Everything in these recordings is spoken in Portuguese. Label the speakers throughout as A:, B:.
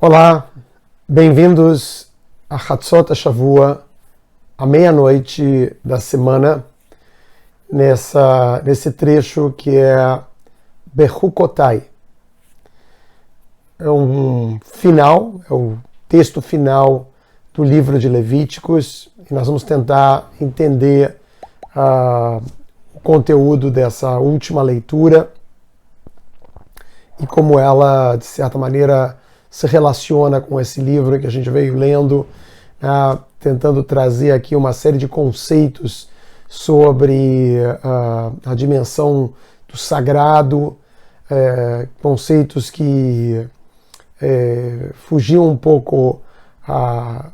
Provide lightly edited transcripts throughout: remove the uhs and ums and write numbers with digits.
A: Olá, bem-vindos a Hatzot Shavua, à meia-noite da semana, nesse trecho que é Bechukotai. É um final, é o texto final do livro de Levíticos, e nós vamos tentar entender o conteúdo dessa última leitura e como ela, de certa maneira, se relaciona com esse livro que a gente veio lendo, tentando trazer aqui uma série de conceitos sobre a dimensão do sagrado, conceitos que fugiam um pouco a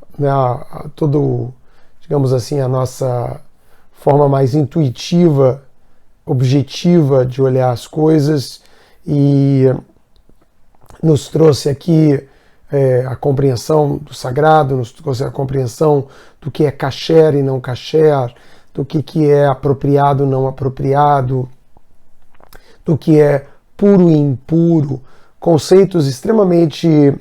A: todo, digamos assim, a nossa forma mais intuitiva, objetiva de olhar as coisas, e nos trouxe aqui a compreensão do sagrado, nos trouxe a compreensão do que é kasher e não kasher, do que é apropriado e não apropriado, do que é puro e impuro, conceitos extremamente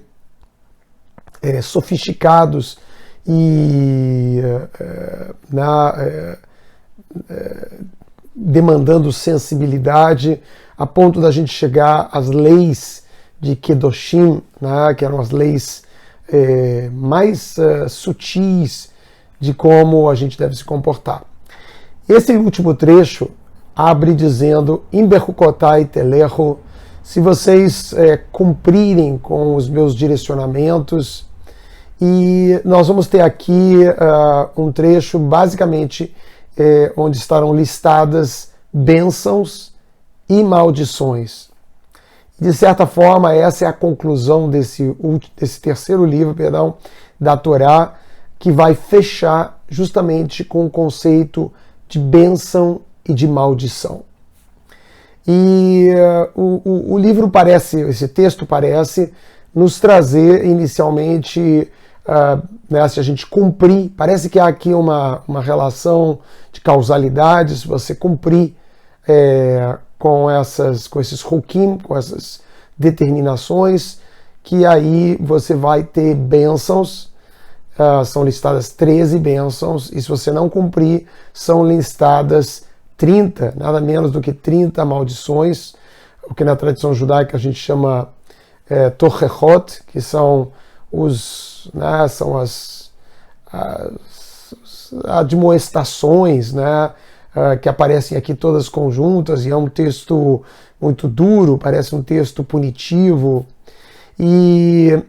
A: sofisticados e demandando sensibilidade, a ponto da gente chegar às leis de Kedoshim, que eram as leis mais sutis de como a gente deve se comportar. Esse último trecho abre dizendo: Im bechukotai telecho, se vocês cumprirem com os meus direcionamentos. E nós vamos ter aqui um trecho basicamente onde estarão listadas bênçãos e maldições. De certa forma, essa é a conclusão desse terceiro livro, da Torá, que vai fechar justamente com o conceito de bênção e de maldição. E o livro esse texto parece nos trazer inicialmente, se a gente cumprir, parece que há aqui uma relação de causalidade, se você cumprir com esses hukim, com essas determinações, que aí você vai ter bênçãos, são listadas 13 bênçãos, e se você não cumprir, são listadas 30, nada menos do que 30 maldições, o que na tradição judaica a gente chama torchot, que são são as admoestações, que aparecem aqui todas conjuntas, e é um texto muito duro, parece um texto punitivo, e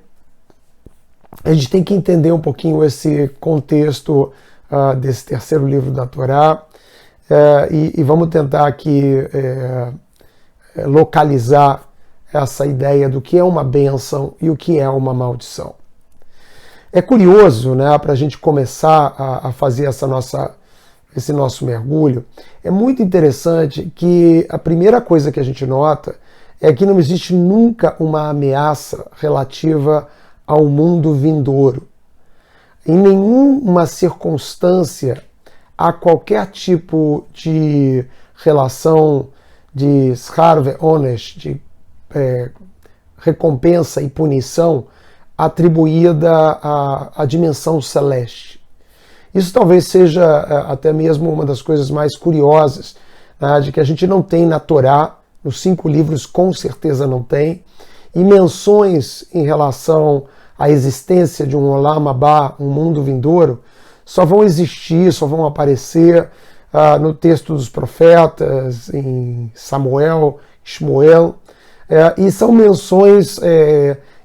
A: a gente tem que entender um pouquinho esse contexto desse terceiro livro da Torá, e vamos tentar aqui localizar essa ideia do que é uma bênção e o que é uma maldição. É curioso, para a gente começar a fazer esse nosso mergulho, é muito interessante que a primeira coisa que a gente nota é que não existe nunca uma ameaça relativa ao mundo vindouro. Em nenhuma circunstância há qualquer tipo de relação de schar ve'onesh, de recompensa e punição atribuída à dimensão celeste. Isso talvez seja até mesmo uma das coisas mais curiosas, de que a gente não tem na Torá, nos 5 livros com certeza não tem, e menções em relação à existência de um Olam Abá, um mundo vindouro, só vão existir, só vão aparecer no texto dos profetas, em Samuel, Shmuel, e são menções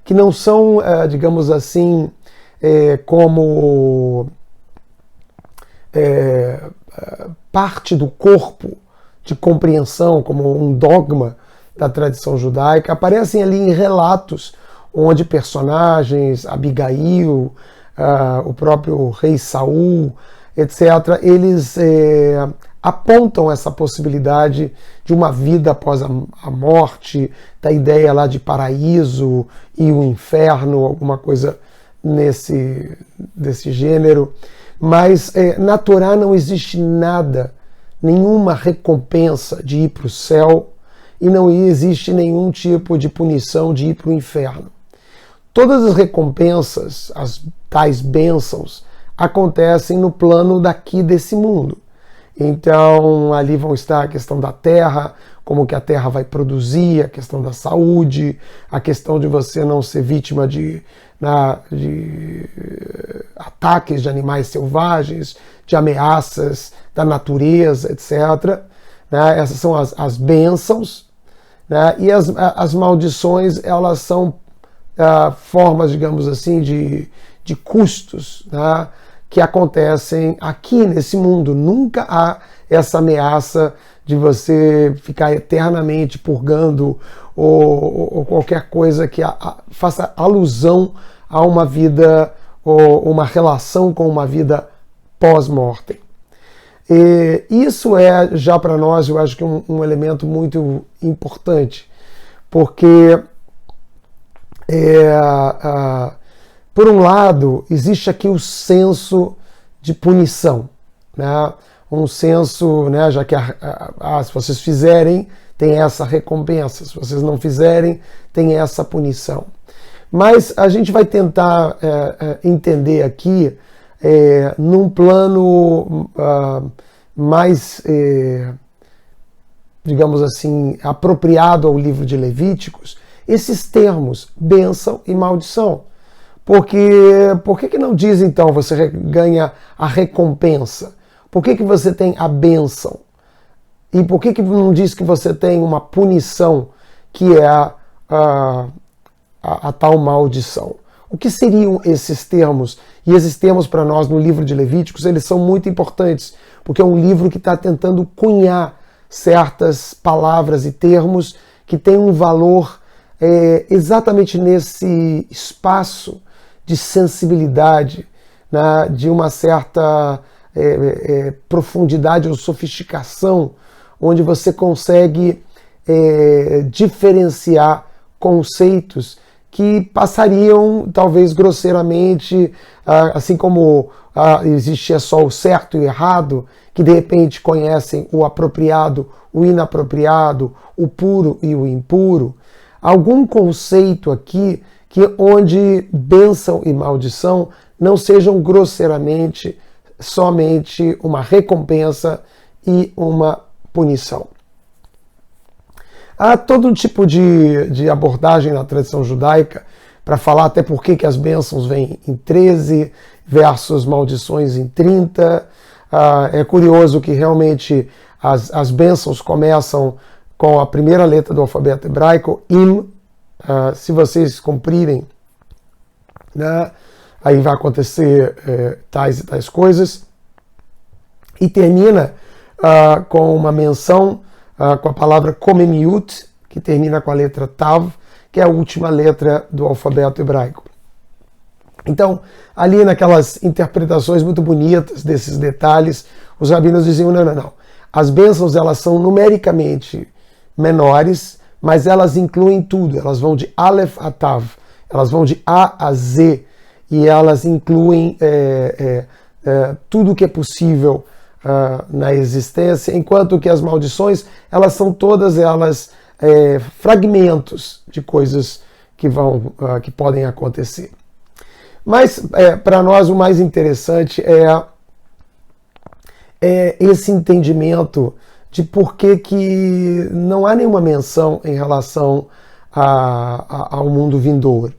A: que não são, digamos assim, como parte do corpo de compreensão, como um dogma da tradição judaica, aparecem ali em relatos onde personagens, Abigail, o próprio rei Saul, etc., eles apontam essa possibilidade de uma vida após a morte, da ideia lá de paraíso e o inferno, alguma coisa desse gênero. Mas na Torá não existe nada, nenhuma recompensa de ir para o céu, e não existe nenhum tipo de punição de ir para o inferno. todas as recompensas, as tais bênçãos, acontecem no plano daqui desse mundo. Então, ali vão estar a questão da terra, como que a terra vai produzir, a questão da saúde, a questão de você não ser vítima de ataques de animais selvagens, de ameaças da natureza, etc. Né? Essas são as bênçãos, né? E as maldições, elas são formas, digamos assim, de custos, né? Que acontecem aqui nesse mundo. Nunca há essa ameaça de você ficar eternamente purgando ou qualquer coisa que faça alusão a uma vida ou uma relação com uma vida pós-mortem. Isso é já para nós, eu acho que um elemento muito importante, porque por um lado, existe aqui o senso de punição, né? Um senso, né, já que se vocês fizerem, tem essa recompensa, se vocês não fizerem, tem essa punição. Mas a gente vai tentar entender aqui, num plano mais, digamos assim, apropriado ao livro de Levíticos, esses termos, bênção e maldição. Porque por que não diz então você ganha a recompensa? Por que você tem a bênção? E por que não diz que você tem uma punição, que é a tal maldição? O que seriam esses termos? E esses termos para nós no livro de Levíticos, eles são muito importantes, porque é um livro que está tentando cunhar certas palavras e termos que têm um valor exatamente nesse espaço de sensibilidade, né, de uma certa profundidade ou sofisticação, onde você consegue diferenciar conceitos que passariam, talvez grosseiramente, assim como existia só o certo e o errado, que de repente conhecem o apropriado, o inapropriado, o puro e o impuro. Algum conceito aqui onde bênção e maldição não sejam grosseiramente somente uma recompensa e uma punição. Há todo um tipo de abordagem na tradição judaica para falar até por que as bênçãos vêm em 13 versus maldições em 30. É curioso que realmente as bênçãos começam com a primeira letra do alfabeto hebraico, im. Se vocês cumprirem, né, aí vai acontecer tais e tais coisas. E termina com uma menção com a palavra komemiut, que termina com a letra tav, que é a última letra do alfabeto hebraico. Então, ali naquelas interpretações muito bonitas desses detalhes, os rabinos diziam, não. As bênçãos, elas são numericamente menores, mas elas incluem tudo. Elas vão de Aleph a Tav, elas vão de A a Z, e elas incluem tudo o que é possível na existência, enquanto que as maldições, elas são todas elas fragmentos de coisas que podem acontecer. Mas para nós o mais interessante é esse entendimento de por que não há nenhuma menção em relação ao mundo vindouro.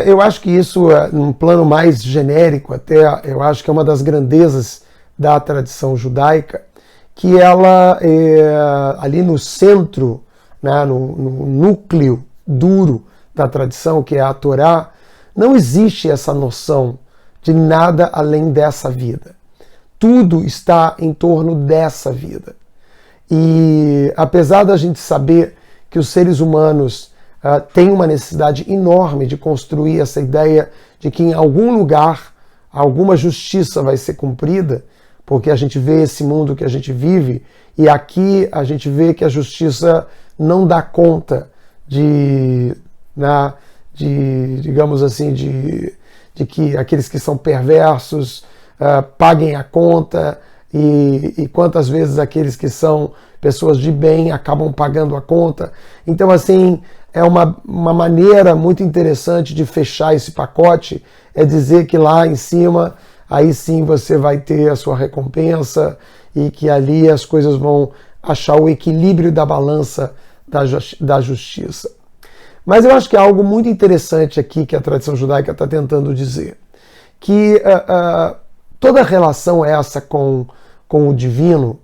A: Eu acho que isso, num plano mais genérico até, eu acho que é uma das grandezas da tradição judaica, que ela, ali no centro, né, no núcleo duro da tradição, que é a Torá, não existe essa noção de nada além dessa vida. Tudo está em torno dessa vida. E apesar da gente saber que os seres humanos têm uma necessidade enorme de construir essa ideia de que em algum lugar alguma justiça vai ser cumprida, porque a gente vê esse mundo que a gente vive e aqui a gente vê que a justiça não dá conta digamos assim, de que aqueles que são perversos paguem a conta e quantas vezes aqueles que são pessoas de bem acabam pagando a conta. Então, assim, é uma maneira muito interessante de fechar esse pacote, é dizer que lá em cima, aí sim você vai ter a sua recompensa e que ali as coisas vão achar o equilíbrio da balança da justiça. Mas eu acho que é algo muito interessante aqui que a tradição judaica está tentando dizer, que toda relação essa com o divino,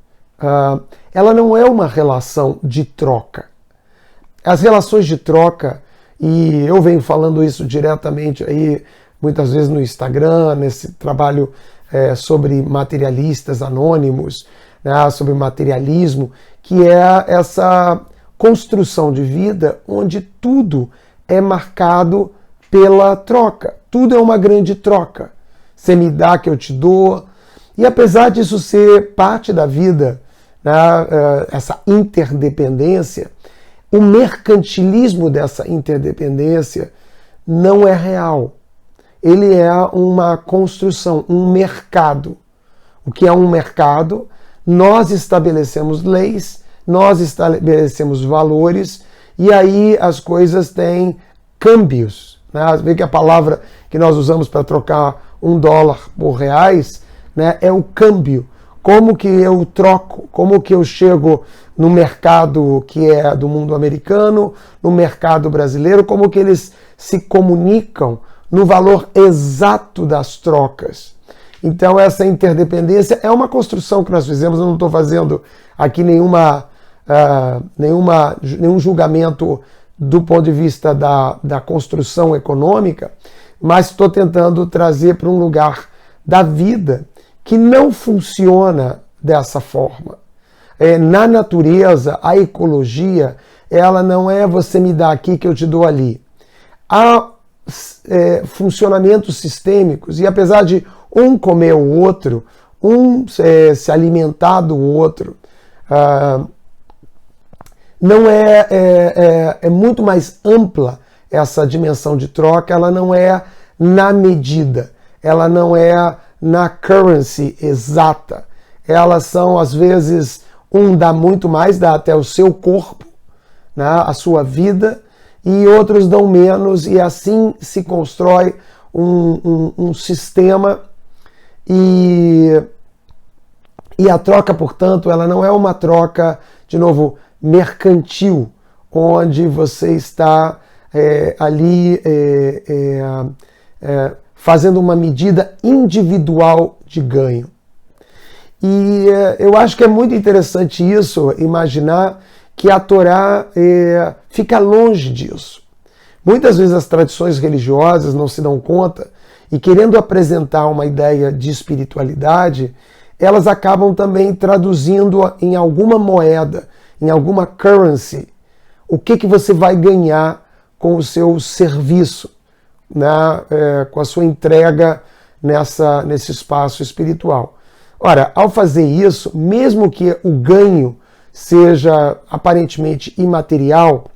A: ela não é uma relação de troca. As relações de troca, e eu venho falando isso diretamente aí, muitas vezes no Instagram, nesse trabalho sobre materialistas anônimos, né, sobre materialismo, que é essa construção de vida onde tudo é marcado pela troca. Tudo é uma grande troca. Você me dá que eu te dou. E apesar disso ser parte da vida, né, essa interdependência, o mercantilismo dessa interdependência não é real. Ele é uma construção, um mercado. O que é um mercado? Nós estabelecemos leis, nós estabelecemos valores e aí as coisas têm câmbios. Né? Vê que a palavra que nós usamos para trocar $1 por reais, né, é o câmbio. Como que eu troco? Como que eu chego no mercado que é do mundo americano, no mercado brasileiro? Como que eles se comunicam no valor exato das trocas? Então essa interdependência é uma construção que nós fizemos. Eu não estou fazendo aqui nenhum julgamento do ponto de vista da construção econômica, mas estou tentando trazer para um lugar da vida que não funciona dessa forma. Na natureza, a ecologia, ela não é você me dá aqui que eu te dou ali. Há funcionamentos sistêmicos, e apesar de um comer o outro, um se alimentar do outro, não é muito mais ampla essa dimensão de troca, ela não é na medida, ela não é na currency exata. Elas são, às vezes, um dá muito mais, dá até o seu corpo, né, a sua vida, e outros dão menos, e assim se constrói um sistema, e a troca, portanto, ela não é uma troca, de novo, mercantil, onde você está ali fazendo uma medida individual de ganho. E eu acho que é muito interessante isso, imaginar que a Torá fica longe disso. Muitas vezes as tradições religiosas não se dão conta e, querendo apresentar uma ideia de espiritualidade, elas acabam também traduzindo em alguma moeda, em alguma currency, o que você vai ganhar com o seu serviço, né, com a sua entrega nesse espaço espiritual. Ora, ao fazer isso, mesmo que o ganho seja aparentemente imaterial,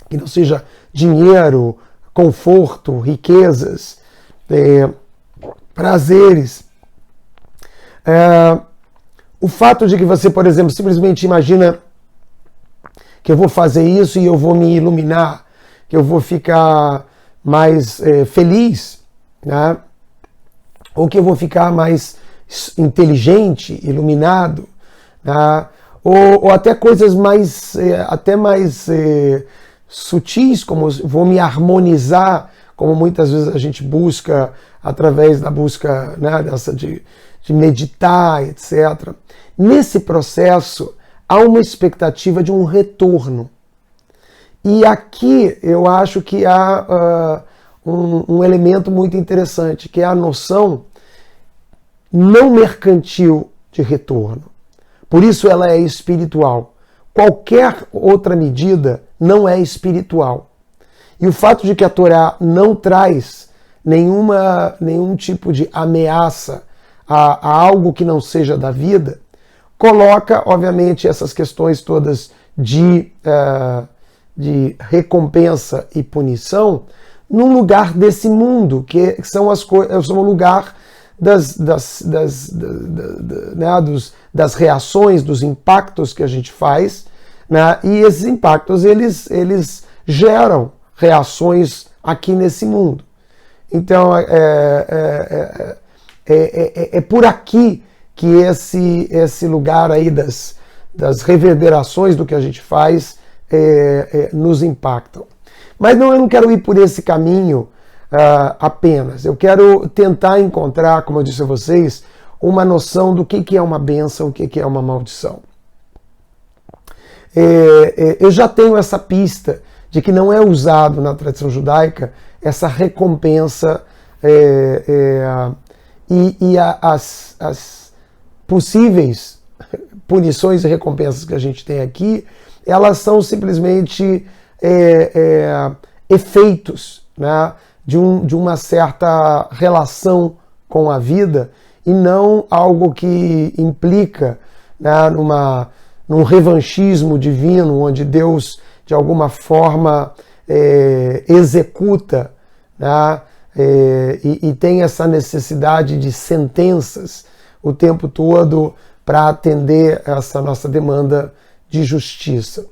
A: que não seja dinheiro, conforto, riquezas, prazeres, o fato de que você, por exemplo, simplesmente imagina que eu vou fazer isso e eu vou me iluminar, que eu vou ficar mais feliz, né? Ou que eu vou ficar mais inteligente, iluminado, né? Ou até coisas mais sutis, como vou me harmonizar, como muitas vezes a gente busca através da busca, né, de meditar, etc. Nesse processo há uma expectativa de um retorno. E aqui eu acho que há um elemento muito interessante, que é a noção não mercantil de retorno. Por isso ela é espiritual. Qualquer outra medida não é espiritual. E o fato de que a Torá não traz nenhum tipo de ameaça a algo que não seja da vida, coloca, obviamente, essas questões todas de recompensa e punição num lugar desse mundo, que são o lugar das reações, dos impactos que a gente faz, né? E esses impactos eles geram reações aqui nesse mundo. Então, é por aqui que esse lugar aí das reverberações do que a gente faz nos impactam. Mas eu não quero ir por esse caminho apenas. Eu quero tentar encontrar, como eu disse a vocês, uma noção do que é uma bênção, o que é uma maldição. Eu já tenho essa pista de que não é usado na tradição judaica essa recompensa e as possíveis punições e recompensas que a gente tem aqui, elas são simplesmente efeitos, né, de uma certa relação com a vida e não algo que implica, né, num revanchismo divino, onde Deus, de alguma forma, executa, né, e tem essa necessidade de sentenças o tempo todo para atender essa nossa demanda de justiça.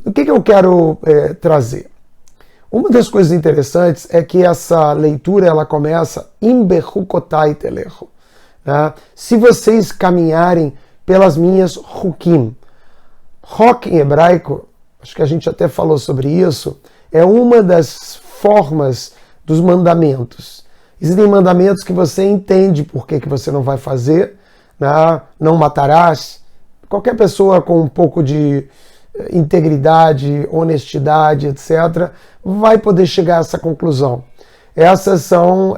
A: O que eu quero trazer? Uma das coisas interessantes é que essa leitura ela começa im bechukotai telecho, né? Se vocês caminharem pelas minhas hukim. Hok em hebraico, acho que a gente até falou sobre isso, é uma das formas dos mandamentos. Existem mandamentos que você entende por que você não vai fazer, né? Não matarás. Qualquer pessoa com um pouco de integridade, honestidade, etc., vai poder chegar a essa conclusão. Essas são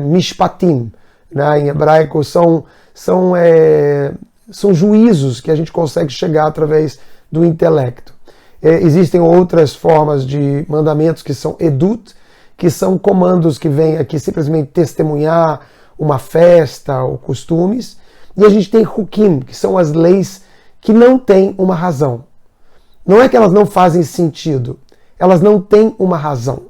A: mishpatim, né? Em hebraico são juízos que a gente consegue chegar através do intelecto. Existem outras formas de mandamentos que são edut, que são comandos que vêm aqui simplesmente testemunhar uma festa ou costumes. E a gente tem hukim, que são as leis que não têm uma razão. Não é que elas não fazem sentido, elas não têm uma razão.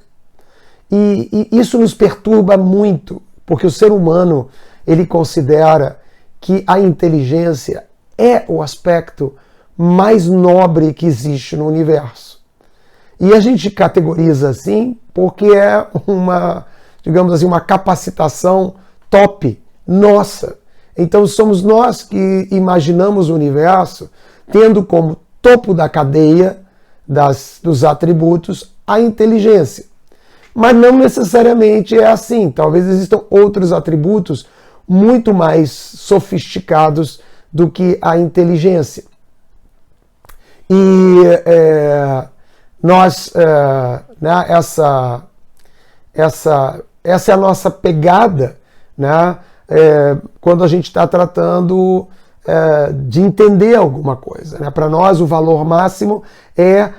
A: E isso nos perturba muito, porque o ser humano ele considera que a inteligência é o aspecto mais nobre que existe no universo. E a gente categoriza assim porque é uma, digamos assim, uma capacitação top nossa. Então somos nós que imaginamos o universo tendo como topo da cadeia dos atributos a inteligência. Mas não necessariamente é assim. Talvez existam outros atributos muito mais sofisticados do que a inteligência. E né, essa é a nossa pegada, né, quando a gente está tratando de entender alguma coisa. Né? Para nós, o valor máximo é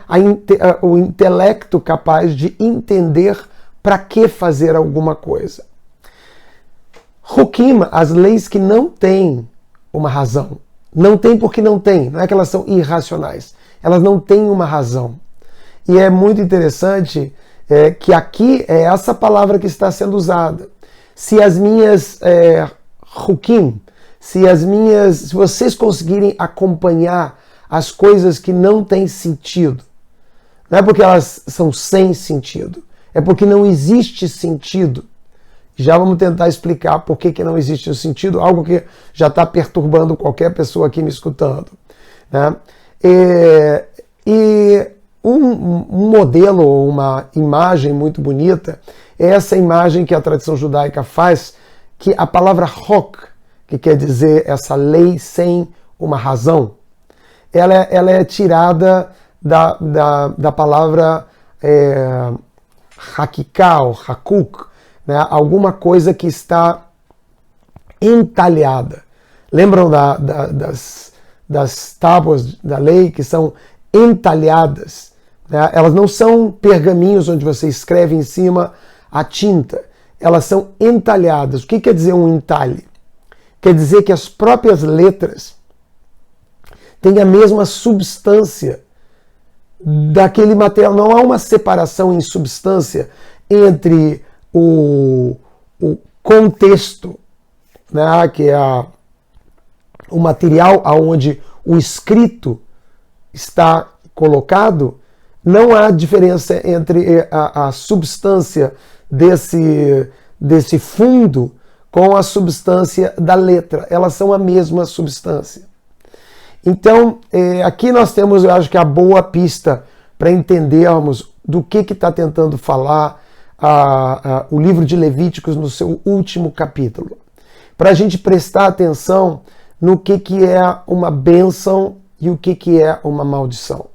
A: o intelecto capaz de entender para que fazer alguma coisa. Hukim, as leis que não têm uma razão. Não tem porque não tem. Não é que elas são irracionais. Elas não têm uma razão. E é muito interessante que aqui é essa palavra que está sendo usada. Se as minhas hukim, se vocês conseguirem acompanhar as coisas que não têm sentido, não é porque elas são sem sentido, é porque não existe sentido. Já vamos tentar explicar por que não existe o sentido, algo que já está perturbando qualquer pessoa aqui me escutando. Né? E um modelo, ou uma imagem muito bonita, é essa imagem que a tradição judaica faz, que a palavra hok, que quer dizer essa lei sem uma razão, ela é tirada da palavra hakiká ou hakuk, né? Alguma coisa que está entalhada. Lembram das tábuas da lei que são entalhadas? Né? Elas não são pergaminhos onde você escreve em cima a tinta. Elas são entalhadas. O que quer dizer um entalhe? Quer dizer que as próprias letras têm a mesma substância daquele material. Não há uma separação em substância entre o contexto, né, que é o material onde o escrito está colocado, Não há diferença entre a substância desse fundo com a substância da letra. Elas são a mesma substância. Então, aqui nós temos, eu acho que a boa pista para entendermos do que está tentando falar o livro de Levíticos no seu último capítulo. Para a gente prestar atenção no que é uma bênção e o que é uma maldição.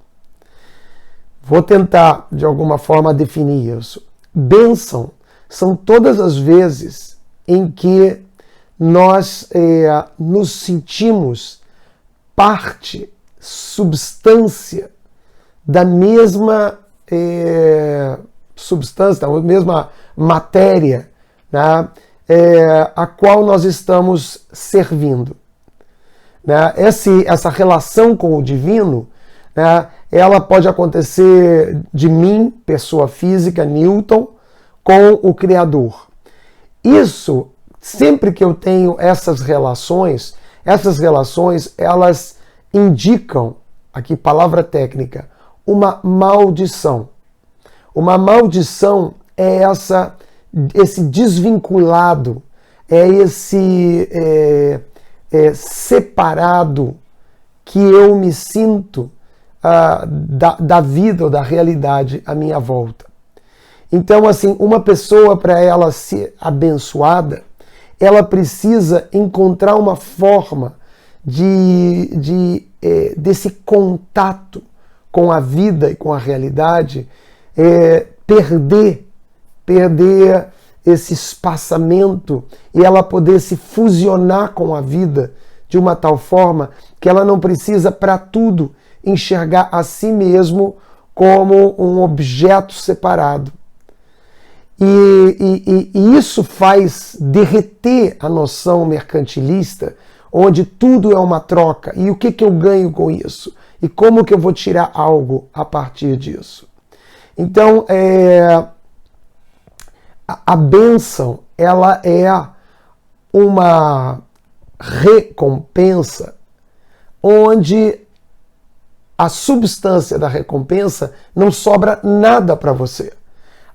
A: Vou tentar, de alguma forma, definir isso. Bênção são todas as vezes em que nós nos sentimos parte, substância da mesma substância, da mesma matéria, né, a qual nós estamos servindo. Né? Essa relação com o divino, né, ela pode acontecer de mim, pessoa física, Newton, com o Criador. Isso, sempre que eu tenho essas relações, elas indicam, aqui palavra técnica, uma maldição. Uma maldição é esse desvinculado, é esse separado que eu me sinto da vida ou da realidade à minha volta. Então, assim, uma pessoa, para ela ser abençoada, ela precisa encontrar uma forma desse contato com a vida e com a realidade, perder esse espaçamento e ela poder se fusionar com a vida de uma tal forma que ela não precisa, para tudo, enxergar a si mesmo como um objeto separado. E isso faz derreter a noção mercantilista, onde tudo é uma troca. E o que eu ganho com isso? E como que eu vou tirar algo a partir disso? Então, a bênção, ela é uma recompensa onde a substância da recompensa não sobra nada para você.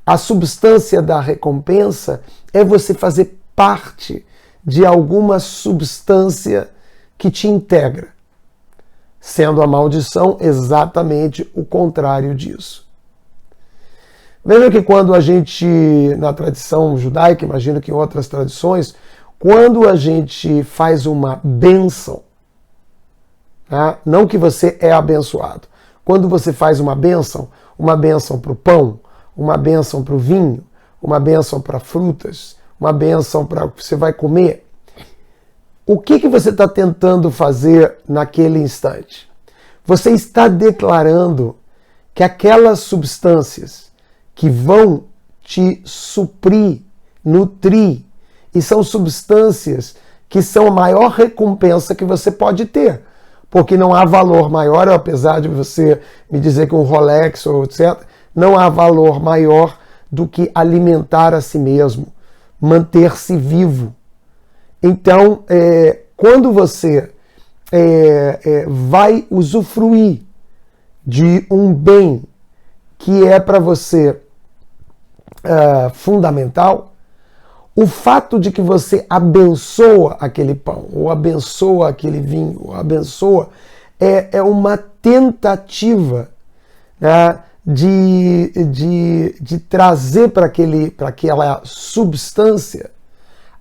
A: A substância da recompensa é você fazer parte de alguma substância que te integra, sendo a maldição exatamente o contrário disso. Veja que quando a gente, na tradição judaica, imagino que em outras tradições, quando a gente faz uma bênção, tá? Não que você é abençoado, quando você faz uma bênção para o pão, uma bênção para o vinho, uma bênção para frutas, uma bênção para o que você vai comer, o que você está tentando fazer naquele instante? Você está declarando que aquelas substâncias que vão te suprir, nutrir, e são substâncias que são a maior recompensa que você pode ter, porque não há valor maior, apesar de você me dizer que um Rolex ou etc., não há valor maior do que alimentar a si mesmo, manter-se vivo. Então, quando você vai usufruir de um bem que é para você fundamental, o fato de que você abençoa aquele pão, ou abençoa aquele vinho, ou abençoa, é uma tentativa, né, de trazer para aquela substância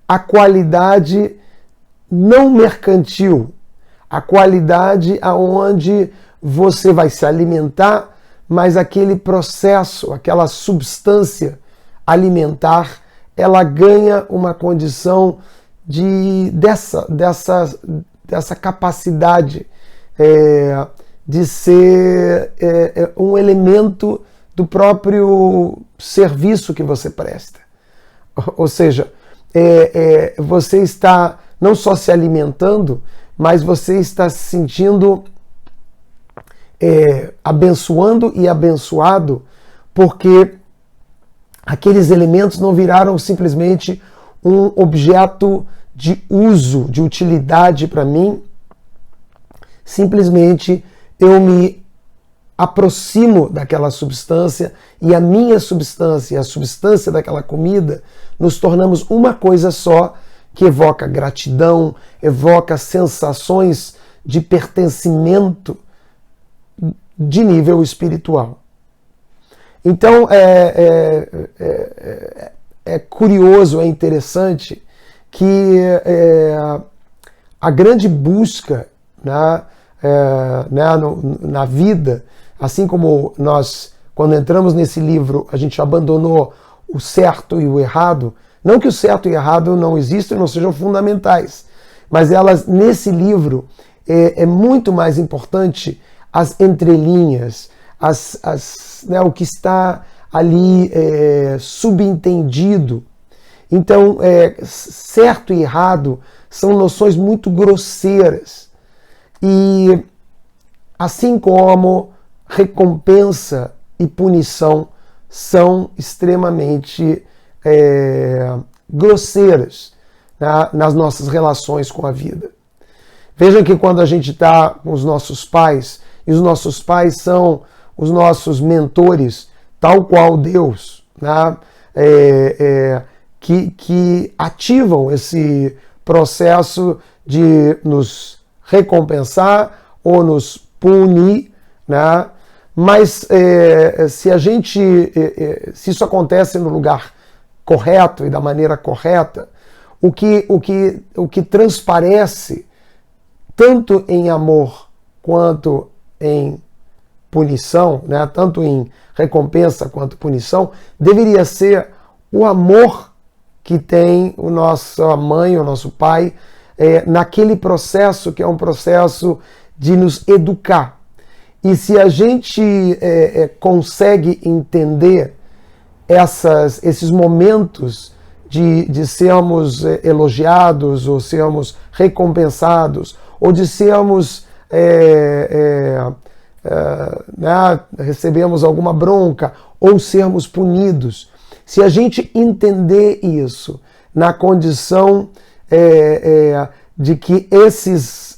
A: a qualidade não mercantil, a qualidade aonde você vai se alimentar, mas aquele processo, aquela substância alimentar, ela ganha uma condição dessa capacidade de ser um elemento do próprio serviço que você presta. Ou seja, você está não só se alimentando, mas você está se sentindo abençoando e abençoado, porque aqueles elementos não viraram simplesmente um objeto de uso, de utilidade para mim. Simplesmente eu me aproximo daquela substância e a minha substância e a substância daquela comida, nos tornamos uma coisa só, que evoca gratidão, evoca sensações de pertencimento de nível espiritual. Então é curioso, é interessante que a grande busca na vida, assim como nós, quando entramos nesse livro, a gente abandonou o certo e o errado, não que o certo e o errado não existam e não sejam fundamentais, mas elas, nesse livro, é muito mais importante as entrelinhas, o que está ali subentendido. Então, certo e errado são noções muito grosseiras. E assim como recompensa e punição são extremamente grosseiras, né, nas nossas relações com a vida. Vejam que quando a gente está com os nossos pais, e os nossos pais são os nossos mentores, tal qual Deus, né, que ativam esse processo de nos recompensar ou nos punir, né? Mas se isso acontece no lugar correto e da maneira correta, o que transparece tanto em amor quanto em punição, né? Tanto em recompensa quanto punição, deveria ser o amor que tem a nossa mãe, o nosso pai, naquele processo que é um processo de nos educar. E se a gente consegue entender esses momentos de sermos elogiados, ou sermos recompensados, ou de sermos recebemos alguma bronca, ou sermos punidos, se a gente entender isso na condição de que esses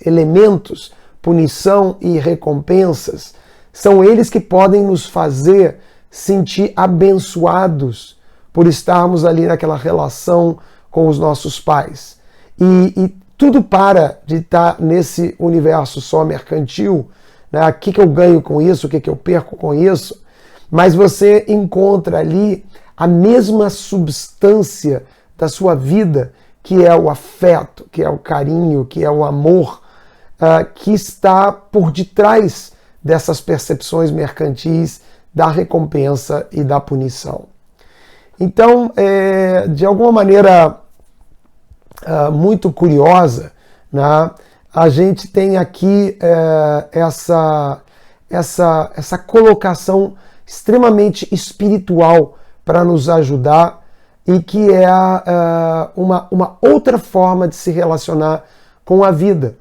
A: elementos, punição e recompensas, são eles que podem nos fazer sentir abençoados por estarmos ali naquela relação com os nossos pais. E tudo para de estar nesse universo só mercantil, né? O que eu ganho com isso, o que eu perco com isso, mas você encontra ali a mesma substância da sua vida, que é o afeto, que é o carinho, que é o amor, que está por detrás dessas percepções mercantis da recompensa e da punição. Então, de alguma maneira muito curiosa, né, a gente tem aqui essa colocação extremamente espiritual para nos ajudar, e que é uma outra forma de se relacionar com a vida,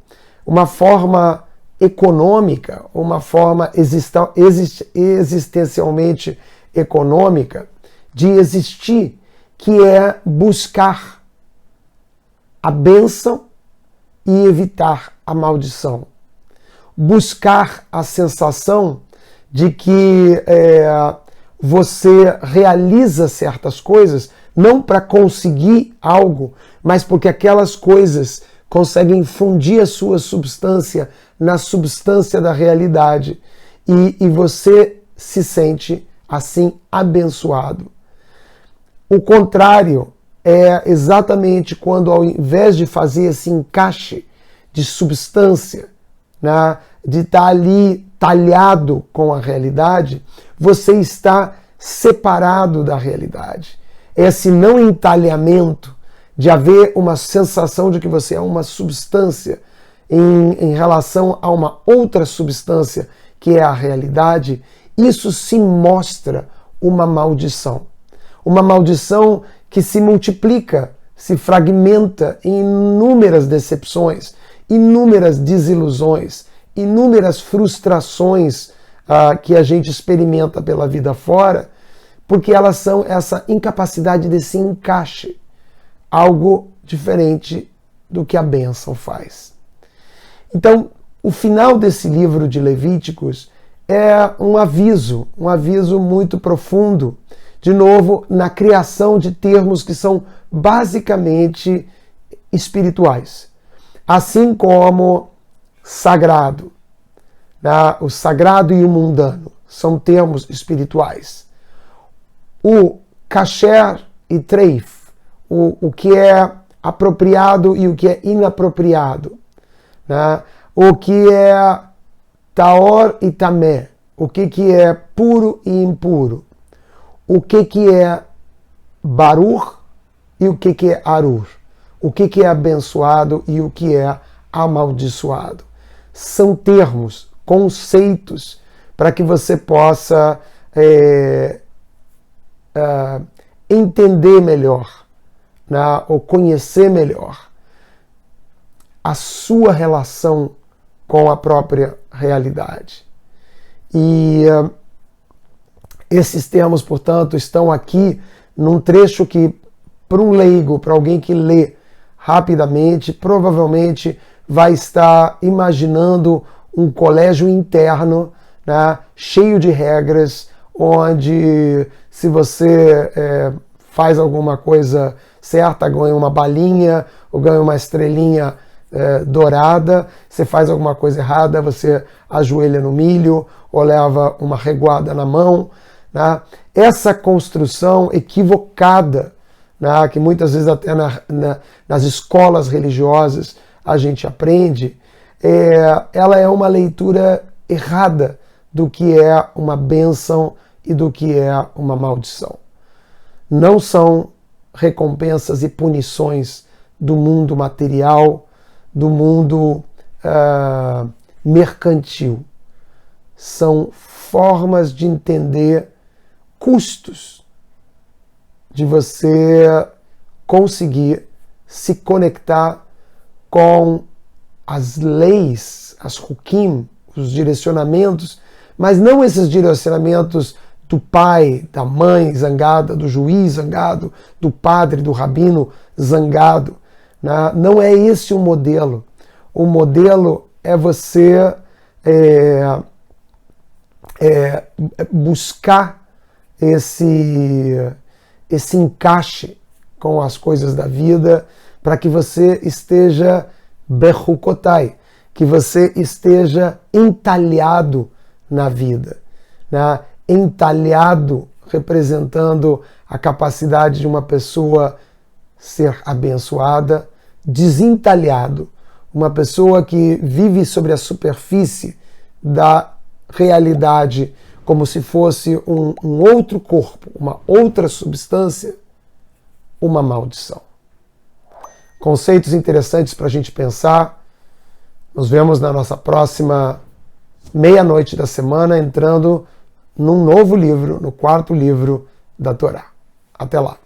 A: uma forma econômica, uma forma existencialmente econômica de existir, que é buscar a bênção e evitar a maldição. Buscar a sensação de que você realiza certas coisas não para conseguir algo, mas porque aquelas coisas conseguem fundir a sua substância na substância da realidade, e você se sente assim abençoado. O contrário é exatamente quando, ao invés de fazer esse encaixe de substância, né, de estar ali talhado com a realidade, você está separado da realidade. Esse não entalhamento de haver uma sensação de que você é uma substância em relação a uma outra substância que é a realidade, isso se mostra uma maldição. Uma maldição que se multiplica, se fragmenta em inúmeras decepções, inúmeras desilusões, inúmeras frustrações que a gente experimenta pela vida fora, porque elas são essa incapacidade desse encaixe, algo diferente do que a bênção faz. Então, o final desse livro de Levíticos é um aviso muito profundo, de novo, na criação de termos que são basicamente espirituais. Assim como sagrado, né? O sagrado e o mundano são termos espirituais. O kasher e treif, o que é apropriado e o que é inapropriado, né? O que é taor e tamé, o que é puro e impuro, o que é baruch e o que é arur, o que é abençoado e o que é amaldiçoado. São termos, conceitos, para que você possa entender melhor, né, ou conhecer melhor a sua relação com a própria realidade. E esses termos, portanto, estão aqui num trecho que, para um leigo, para alguém que lê rapidamente, provavelmente vai estar imaginando um colégio interno, né, cheio de regras, onde se você faz alguma coisa certa, ganha uma balinha ou ganha uma estrelinha dourada, você faz alguma coisa errada, você ajoelha no milho ou leva uma reguada na mão, né? Essa construção equivocada, né, que muitas vezes até nas escolas religiosas a gente aprende, ela é uma leitura errada do que é uma bênção e do que é uma maldição. Não são recompensas e punições do mundo material, do mundo mercantil. São formas de entender custos de você conseguir se conectar com as leis, as hukim, os direcionamentos, mas não esses direcionamentos do pai, da mãe zangada, do juiz zangado, do padre, do rabino zangado. Né? Não é esse o modelo. O modelo é você buscar esse encaixe com as coisas da vida, para que você esteja bechukotai, que você esteja entalhado na vida, né? Entalhado representando a capacidade de uma pessoa ser abençoada, desentalhado, uma pessoa que vive sobre a superfície da realidade como se fosse um outro corpo, uma outra substância, uma maldição. Conceitos interessantes para a gente pensar. Nos vemos na nossa próxima meia-noite da semana, entrando num novo livro, no quarto livro da Torá. Até lá.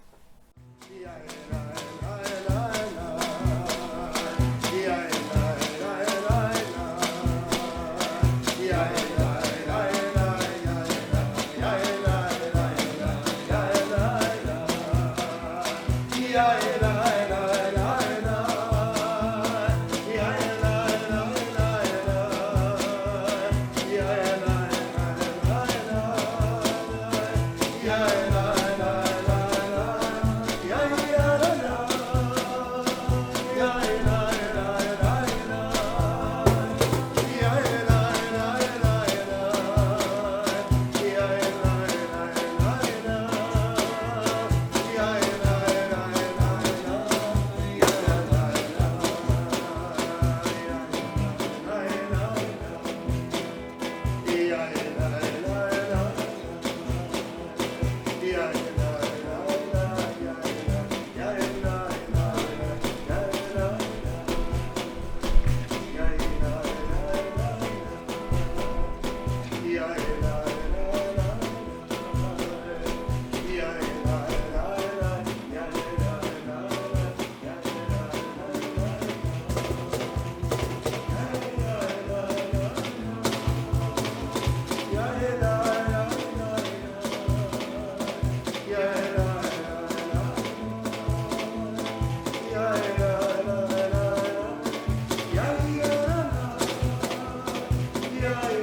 B: Maria